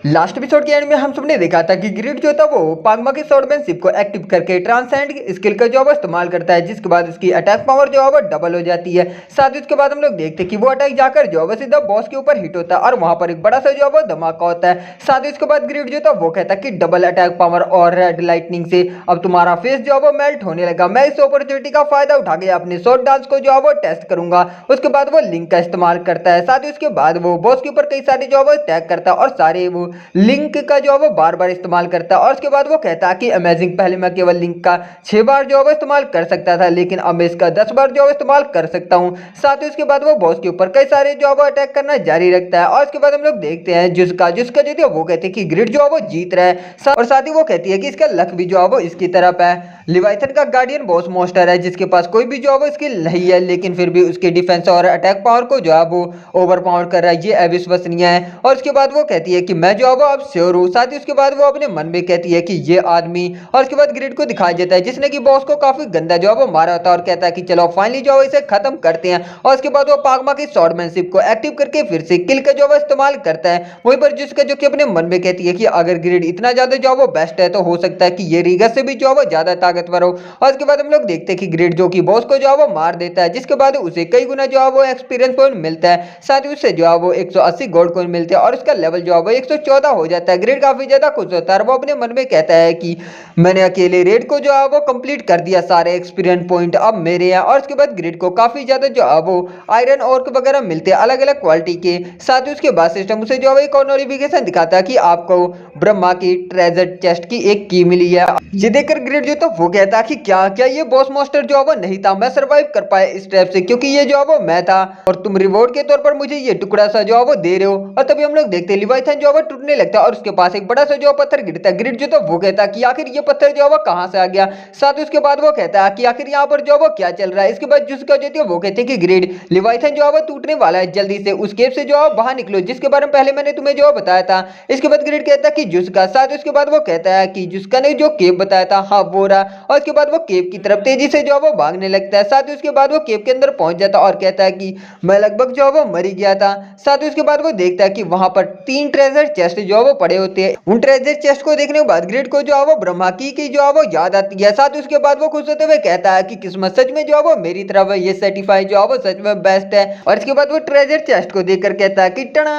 Last episode के and में हम सबने देखा था कि ग्रिड जो था वो पागमा की स्वॉर्डमैनशिप को एक्टिव करके ट्रांसेंड स्किल का जो है वो इस्तेमाल करता है, जिसके बाद उसकी अटैक पावर जो है वो डबल हो जाती है। साथ ही उसके बाद हम लोग देखते हैं कि वो अटैक जाकर जो है वो सीधा बॉस के ऊपर हिट होता है और वहां पर एक बड़ा सा जो है वो धमाका होता है। साथ ही उसके बाद ग्रिड जो था वो कहता है कि डबल अटैक पावर और रेड लाइटनिंग से अब तुम्हारा फेस जो है वो मेल्ट होने लगा। मैं इस अपॉर्चुनिटी का फायदा उठा के अपने शॉर्ट डांस को जो है वो टेस्ट करूंगा। उसके बाद वो लिंक का इस्तेमाल करता है। साथ ही उसके बाद वो बॉस के ऊपर कई सारे जो है वो अटैक करता है और सारे वो लिंक का जो है वो बार बार इस्तेमाल करता है। और उसके बाद वो कहता है कि अमेजिंग, पहले मैं केवल लिंक का 6 बार जो है वो इस्तेमाल कर सकता था, लेकिन अब मैं इसका 10 बार जो है इस्तेमाल कर सकता हूँ। साथ ही उसके बाद वो बॉस के ऊपर कई सारे जो है वो अटैक करना जारी रखता है। और उसके बाद हम लोग देखते हैं जिसका जिसका जो वो कहते हैं कि ग्रिड जो है वो जीत रहा है। और साथ ही वो कहती है कि इसका लक भी जो है वो इसकी तरफ है। लिवाइथन का गार्डियन बॉस मॉन्स्टर है जिसके पास कोई भी जो है वो स्किल नहीं है, लेकिन फिर भी उसके डिफेंस और अटैक पावर को जो है वो ओवर पावर कर रहा है। ये अविश्वसनीय है। और उसके बाद वो कहती है कि मैं जो है वो अब श्योर हूँ। साथ ही उसके बाद वो अपने मन में कहती है कि ये आदमी, और उसके बाद ग्रिड को दिखाई देता है जिसने कि बॉस को काफी गंदा जो है वो मारा होता है और कहता है कि चलो फाइनली जो है इसे खत्म करते हैं। और उसके बाद वो पागमा की स्वॉर्डमैनशिप को एक्टिव करके फिर से किल का जो है इस्तेमाल करता है। वहीं पर जिसका जो कि अपने मन में कहती है कि अगर ग्रिड इतना ज्यादा जो है वो बेस्ट है तो हो सकता है कि ये रीगा से भी जो है वो ज्यादा ताकतवर हो। और उसके बाद हम लोग देखते हैं कि ग्रिड जो कि बॉस को जो है वो मार देता है, जिसके बाद उसे कई गुना जो है वो एक्सपीरियंस पॉइंट मिलता है। साथ ही उससे जो है वो 180 गोल्ड कॉइन मिलते हैं और उसका लेवल जो है वो 114 हो जाता है। ग्रिड काफी ज्यादा खुश होता है। वो अपने मन में कहता है कि मैंने अकेले रेड को जो है वो कंप्लीट कर दिया, सारे एक्सपीरियंस पॉइंट अब मेरे हैं। और उसके बाद ग्रिड को काफी ज्यादा जो है वो आयरन और वगैरह मिलते हैं अलग अलग क्वालिटी के। साथ ही उसके बाद सिस्टम उसे जो है एक और नोटिफिकेशन दिखाता है कि आपको ब्रह्मा की ट्रेजर चेस्ट की एक की मिली है। ये देखकर ग्रिड जो तो वो कहता है कि क्या क्या ये बॉस मॉन्स्टर जो है वो नहीं था, मैं सरवाइव कर पाया इस ट्रैप से, क्योंकि ये जो है वो मैं था और तुम रिवॉर्ड के तौर पर मुझे ये टुकड़ा सा जो है वो दे रहे हो। और तभी हम लोग देखते हैं लिवाइथन जो है वो टूटने लगता है और उसके पास एक बड़ा सा जो पत्थर गिरता है। ग्रिड जो तो वो कहता है कि आखिर ये पत्थर जो है वो कहां से आ गया। साथ ही उसके बाद वो कहता है कि आखिर यहाँ पर जो है वो क्या चल रहा है। इसके बाद जिसका जो है वो कहते हैं कि ग्रिड, लिवाइथन जो है वो टूटने वाला है, जल्दी से उस केव से जो है बाहर निकलो जिसके बारे में पहले मैंने तुम्हें जो है बताया था। इसके बाद ग्रिड कहता है कि जिसका, साथ ही उसके बाद वो कहता है कि जिसका ने जो केव बताया था हाँ वो रहा। और उसके बाद वो केव की तरफ तेजी से जो है वो भागने लगता है। साथ ही उसके बाद वो केव के अंदर पहुंच जाता है और कहता है कि मैं लगभग जो है वो मर ही गया था। साथ ही उसके बाद वो देखता है कि वहां पर 3 ट्रेजर चेस्ट जो है वो पड़े होते हैं। उन ट्रेजर चेस्ट को देखने के बाद ग्रिड को जो है वो ब्रह्मा की जो है वो याद आती है। साथ ही उसके बाद वो खुश होते हुए कहता है कि किस्मत सच में जो है वो मेरी तरफ है, ये सर्टिफाई जो है वो सच में बेस्ट है। और इसके बाद वो ट्रेजर चेस्ट को देखकर कहता है कि टना,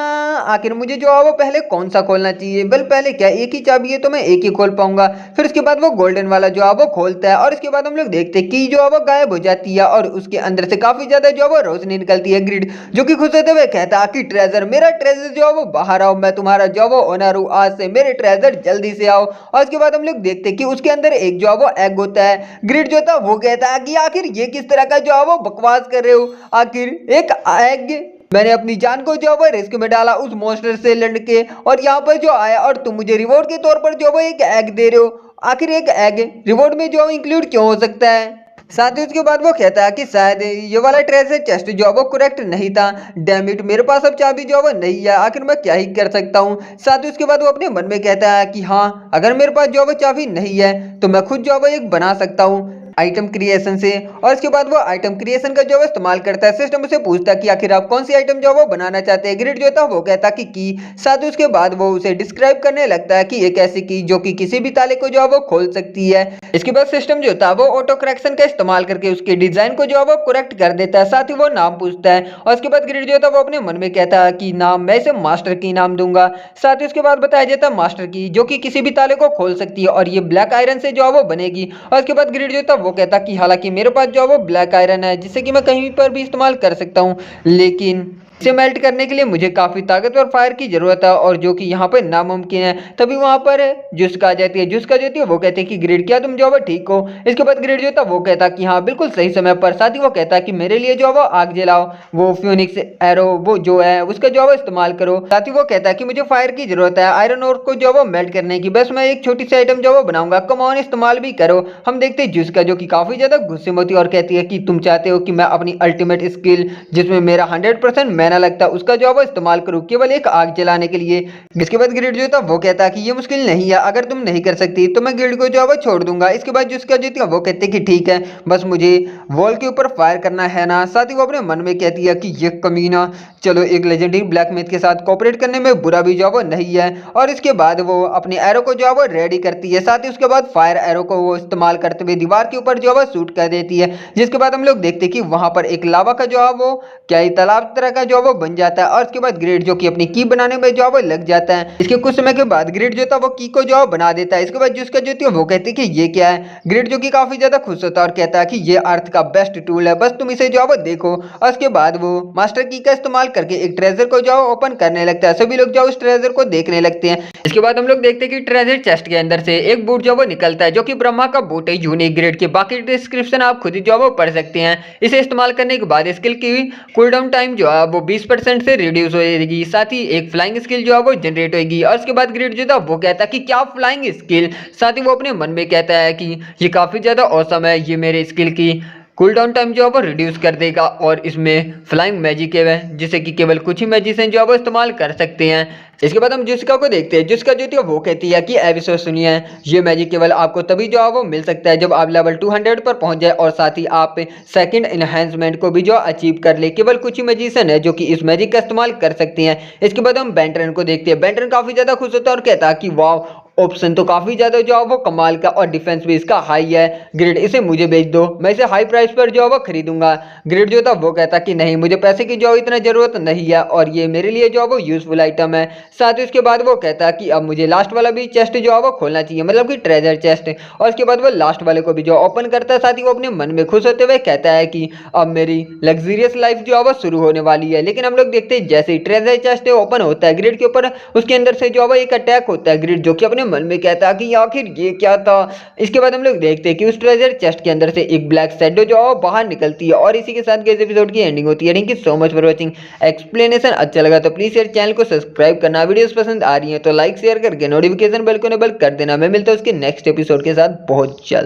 आखिर मुझे जो है वो पहले कौन सा खोलना चाहिए, बल पहले क्या एक ही चाबी है तो मैं एक ही खोल पाऊंगा। फिर उसके बाद वो गोल्डन वाला जो है वो खोलता है और इसके बाद हम लोग देखते हैं कि जो है वो गायब हो जाती है और उसके अंदर से काफी ज्यादा जो है वो रोशनी निकलती है। ग्रिड जो कि खुश होते हुए कहता है कि ट्रेजर, मेरा ट्रेजर जो है वो बाहर आओ, मैं तुम्हारा जो है वो ओनर हूँ, आज से मेरे ट्रेजर जल्दी से आओ। और उसके बाद हम लोग देखते हैं कि उसके अंदर एक जो है वो एग होता है। ग्रिड जो था वो कहता है कि आखिर ये किस तरह का जो है वो बकवास कर रहे हो, आखिर एक एग, मैंने अपनी जान को जो है वो रिस्क में डाला उस मॉन्स्टर से लड़ के और यहाँ पर जो आया और तुम मुझे रिवॉर्ड के तौर पर जो है वो एक एग दे रहे हो। आखिर एक एग रिवॉर्ड में जो है इंक्लूड क्यों हो सकता है। साथ ही उसके बाद वो कहता है कि शायद ये वाला ट्रेजर चेस्ट जो है वो करेक्ट नहीं था, डैम इट, मेरे पास अब चाबी जो है वो नहीं है, आखिर मैं क्या ही कर सकता हूँ। साथ ही उसके बाद वो अपने मन में कहता है कि हाँ, अगर मेरे पास जो है वो चाबी नहीं है तो मैं खुद जो है वो एक बना सकता हूँ आइटम क्रिएशन से। और इसके बाद वो आइटम क्रिएशन का जो है इस्तेमाल करता है। सिस्टम उसे पूछता है कि आखिर आप कौन सी आइटम जो है वो बनाना चाहते हैं। ग्रिड जो था वो कहता कि की। साथ ही उसके बाद वो उसे डिस्क्राइब करने लगता है कि एक ऐसी की जो कि किसी भी ताले को जो है वो खोल सकती है। इसके बाद सिस्टम जो था वो ऑटो करेक्शन का इस्तेमाल करके उसके डिजाइन को जो है वो करेक्ट कर देता है। साथ ही वो नाम पूछता है और उसके बाद ग्रिड जो था वो अपने मन में कहता है कि नाम मैं इसे मास्टर की नाम दूंगा। साथ ही उसके बाद बताया जाता है मास्टर की, जो कि किसी भी ताले को खोल सकती है और ये ब्लैक आयरन से जो है वो बनेगी। और उसके बाद ग्रिड जो था वो कहता कि हालांकि मेरे पास जो है वो ब्लैक आयरन है जिससे कि मैं कहीं पर भी इस्तेमाल कर सकता हूँ, लेकिन इसे मेल्ट करने के लिए मुझे काफी ताकतवर फायर की जरूरत है और जो कि यहाँ पर नामुमकिन है। तभी वहां पर जुस्का आ जाती है। जुस्का जो है वो कहते हैं कि ग्रिड, क्या तुम जो है ठीक हो। इसके बाद ग्रिड जो था वो कहता कि हाँ बिल्कुल सही समय पर। साथ ही वो कहता है कि मेरे लिए जो है वो आग जलाओ, वो फ्यूनिक्स एरो वो जो है उसका जो है वो इस्तेमाल करो। साथ ही वो कहता है कि मुझे फायर की जरूरत है आयरन ओर को जो है वो मेल्ट करने की, बस मैं एक छोटी सी आइटम जो है वो बनाऊंगा, कम ऑन इस्तेमाल भी करो। हम देखते हैं जुस्का जो कि काफी ज्यादा गुस्से में होती है और कहती है कि तुम चाहते हो कि मैं अपनी अल्टीमेट स्किल जिसमें मेरा 100% कहना लगता है उसका जो है वो इस्तेमाल करूँ केवल एक आग जलाने के लिए। इसके बाद ग्रिड जो था वो कहता है कि ये मुश्किल नहीं है, अगर तुम नहीं कर सकती तो मैं ग्रिड को जो है वो छोड़ दूंगा। इसके बाद जिसका जो था वो कहते हैं कि ठीक है, बस मुझे वॉल के ऊपर फायर करना है ना। साथ ही वो अपने मन में कहती है कि ये कमीना चलो एक लेजेंडरी ब्लैक मैथ के साथ कोऑपरेट करने में बुरा भी जो है वो नहीं है। और इसके बाद वो अपनी एरो को जो है वो रेडी करती है। साथ ही उसके बाद फायर एरो को वो इस्तेमाल करते हुए दीवार के ऊपर जो है वो शूट कर देती है, जिसके बाद हम लोग देखते हैं कि वहां पर एक लावा का जो है वो क्या ही तालाब तरह का जो है वो बन जाता है। और उसके बाद ग्रेड जो कि अपनी की बनाने में जो है वो लग जाता है। इसके कुछ समय के बाद ग्रेड जो था वो की को जो है बना देता है। इसके बाद जिसका जो थी वो कहती है कि ये क्या है। ग्रेड जो कि काफी ज्यादा खुश होता है और कहता है कि ये अर्थ का बेस्ट टूल है, बस तुम इसे जो है वो देखो। और उसके बाद वो मास्टर की का इस्तेमाल करके एक ट्रेजर को जो ओपन करने लगता है। सभी लोग जो उस ट्रेजर को देखने लगते हैं। इसके बाद हम लोग देखते हैं कि ट्रेजर चेस्ट के अंदर से एक बूट जो वो निकलता है, जो कि ब्रह्मा का बूट है यूनिक ग्रेड के। बाकी डिस्क्रिप्शन आप खुद ही जो वो पढ़ सकते हैं। इसे इस्तेमाल करने के बाद स्किल की कूलडाउन टाइम जो है वो 20% से रिड्यूस हो जाएगी। साथ ही एक फ्लाइंग स्किल जो है वो जनरेट होगी। और उसके बाद ग्रेड जो था वो कहता है कि क्या फ्लाइंग स्किल। साथ ही वो अपने मन में कहता है कि ये काफी ज्यादा औसम है, ये मेरे स्किल की कूल डाउन टाइम जो है वो रिड्यूस कर देगा। और इसमें फ्लाइंग मैजिक है जिसे कि केवल कुछ ही मैजिशियन जो है वो इस्तेमाल कर सकते हैं। इसके बाद हम जिसका को देखते हैं। जिसका जो थी वो कहती है कि एविसो सुनिए, ये मैजिक केवल आपको तभी जो है वो मिल सकता है जब आप लेवल 200 पर पहुंच जाए और साथ ही आप सेकंड एनहांसमेंट को भी जो अचीव कर ले। केवल कुछ ही मैजिशियन है जो कि इस मैजिक का इस्तेमाल कर सकते हैं। इसके बाद हम बेंटरन को देखते हैं। बेंटरन काफी ज्यादा खुश होता है और कहता है कि वाह, ऑप्शन तो काफी ज्यादा जो है वो कमाल का और डिफेंस भी इसका हाई है। ग्रेड इसे मुझे बेच दो, मैं इसे हाई प्राइस पर जो है वो खरीदूंगा। ग्रेड जो था वो कहता कि नहीं, मुझे पैसे की जो है इतना जरूरत नहीं है और ये मेरे लिए जो है वो यूजफुल आइटम है। साथ ही उसके बाद वो कहता कि अब मुझे लास्ट वाला भी चेस्ट जो है वो खोलना चाहिए, मतलब कि ट्रेजर चेस्ट। और उसके बाद वो लास्ट वाले को भी जो ओपन करता है। साथ ही वो अपने मन में खुश होते हुए कहता है कि अब मेरी लग्जरियस लाइफ जो है वो शुरू होने वाली है। लेकिन हम लोग देखते हैं जैसे ही ट्रेजर चेस्ट ओपन होता है ग्रेड के ऊपर, उसके अंदर से जो है वो एक अटैक होता है। ग्रेड जो कि अपने मन में कहता है कि आखिर ये क्या था। इसके बाद हम लोग देखते हैं कि उस ट्रेजर चेस्ट के अंदर से एक ब्लैक शैडो जो है बाहर निकलती है। और इसी के साथ इस एपिसोड की एंडिंग होती है। Thank you so much for watching. Explanation अच्छा लगा तो प्लीज यार चैनल को सब्सक्राइब करना। वीडियोस पसंद आ रही है तो लाइक शेयर करके नोटिफिकेशन बेल को इनेबल कर देना। मैं मिलता हूं उसके नेक्स्ट एपिसोड के साथ बहुत जल्द।